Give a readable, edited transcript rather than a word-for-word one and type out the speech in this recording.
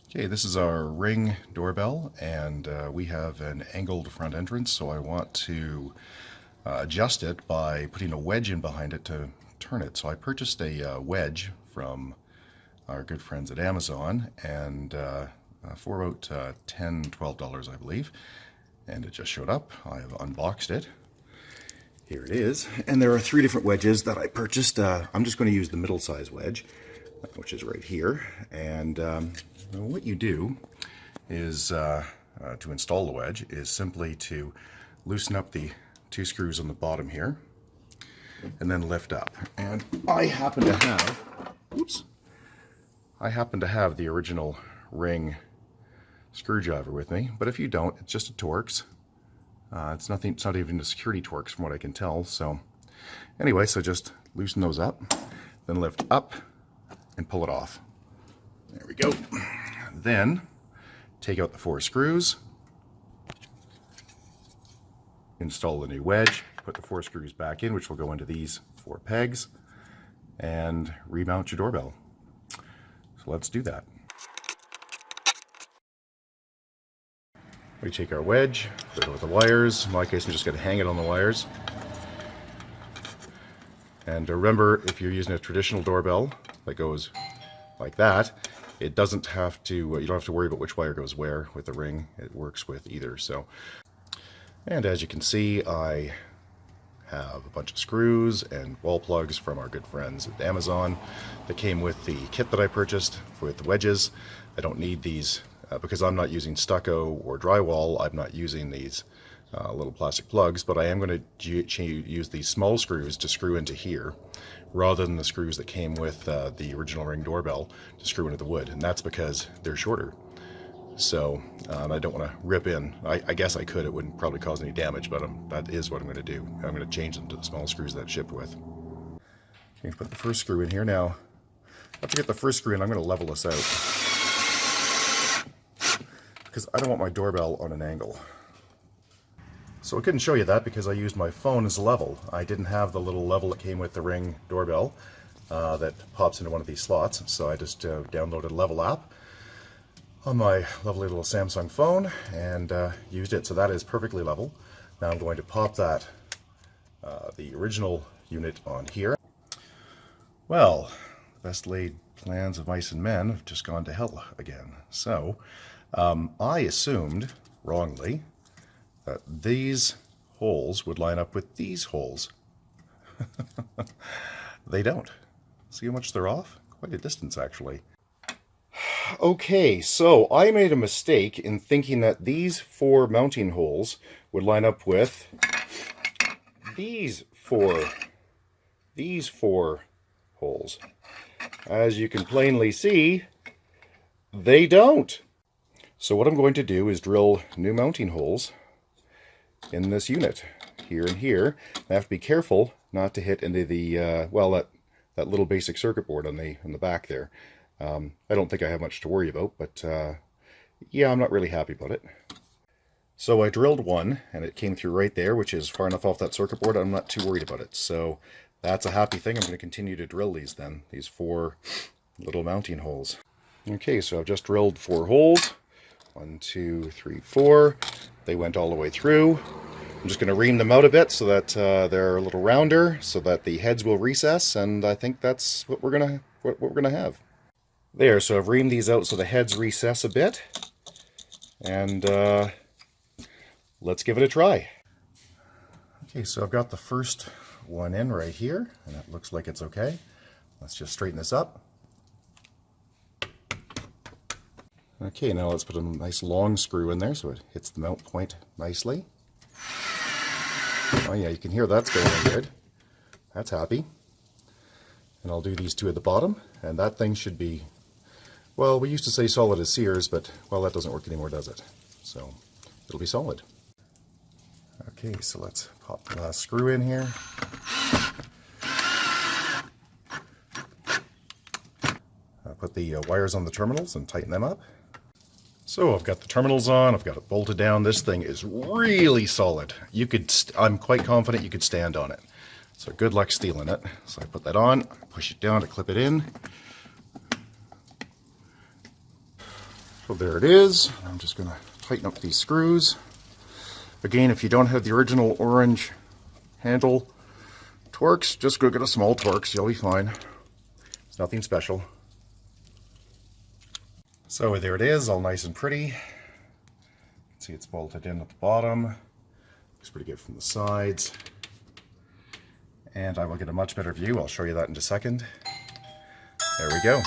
Okay, this is our Ring doorbell, and we have an angled front entrance, so I want to adjust it by putting a wedge in behind it to turn it. So I purchased a wedge from our good friends at Amazon, and for about $10, $12 I believe, and it just showed up. I have unboxed it. Here it is, and there are three different wedges that I purchased. I'm just going to use the middle size wedge, which is right here, and what you do is to install the wedge is simply to loosen up the two screws on the bottom here and then lift up. And I happen to have the original Ring screwdriver with me, but if you don't, it's just a Torx. It's not even a security Torx from what I can tell. So anyway, so just loosen those up, then lift up and pull it off. There we go. Then take out the four screws, install the new wedge, put the four screws back in, which will go into these four pegs, and remount your doorbell. So let's do that. We take our wedge, put it over the wires. In my case, I'm just going to hang it on the wires. And remember, if you're using a traditional doorbell that goes like that, it doesn't have to, you don't have to worry about which wire goes where. With the Ring, it works with either. So, and as you can see, I have a bunch of screws and wall plugs from our good friends at Amazon that came with the kit that I purchased with the wedges. I don't need these because I'm not using stucco or drywall. I'm not using these little plastic plugs, but I am going to use these small screws to screw into here rather than the screws that came with the original Ring doorbell to screw into the wood, and that's because they're shorter. So I don't want to rip in. I guess I could, it wouldn't probably cause any damage, but that is what I'm going to do. I'm going to change them to the small screws that shipped with. Okay, put the first screw in here. Now, after I get the first screw in, I'm going to level this out because I don't want my doorbell on an angle. So I couldn't show you that because I used my phone as a level. I didn't have the little level that came with the Ring doorbell that pops into one of these slots. So I just downloaded a level app on my lovely little Samsung phone and used it. So that is perfectly level. Now I'm going to pop that, the original unit on here. Well, the best laid plans of mice and men have just gone to hell again. So I assumed, wrongly, that these holes would line up with these holes. They don't. See how much they're off? Quite a distance, actually. Okay, so I made a mistake in thinking that these four mounting holes would line up with these four holes. As you can plainly see, they don't. So what I'm going to do is drill new mounting holes in this unit, here and here. I have to be careful not to hit into the, well, that little basic circuit board on the back there. I don't think I have much to worry about, but yeah, I'm not really happy about it. So I drilled one, and it came through right there, which is far enough off that circuit board, I'm not too worried about it. So that's a happy thing. I'm going to continue to drill these then, these four little mounting holes. Okay, so I've just drilled four holes. 1, 2, 3, 4. They went all the way through. I'm just going to ream them out a bit so that they're a little rounder, so that the heads will recess, and I think that's what we're gonna have. There, so I've reamed these out so the heads recess a bit, and let's give it a try. Okay, so I've got the first one in right here, and it looks like it's okay. Let's just straighten this up. Okay, now let's put a nice long screw in there so it hits the mount point nicely. Oh yeah, you can hear that's going in good. That's happy. And I'll do these two at the bottom, and that thing should be, well, we used to say solid as Sears, but, well, that doesn't work anymore, does it? So, it'll be solid. Okay, so let's pop the last screw in here. I'll put the wires on the terminals and tighten them up. So I've got the terminals on, I've got it bolted down. This thing is really solid. I'm quite confident you could stand on it. So good luck stealing it. So I put that on, push it down to clip it in. So there it is. I'm just going to tighten up these screws. Again, if you don't have the original orange handle Torx, just go get a small Torx, you'll be fine. It's nothing special. So there it is, all nice and pretty. See, it's bolted in at the bottom. Looks pretty good from the sides. And I will get a much better view. I'll show you that in a second. There we go.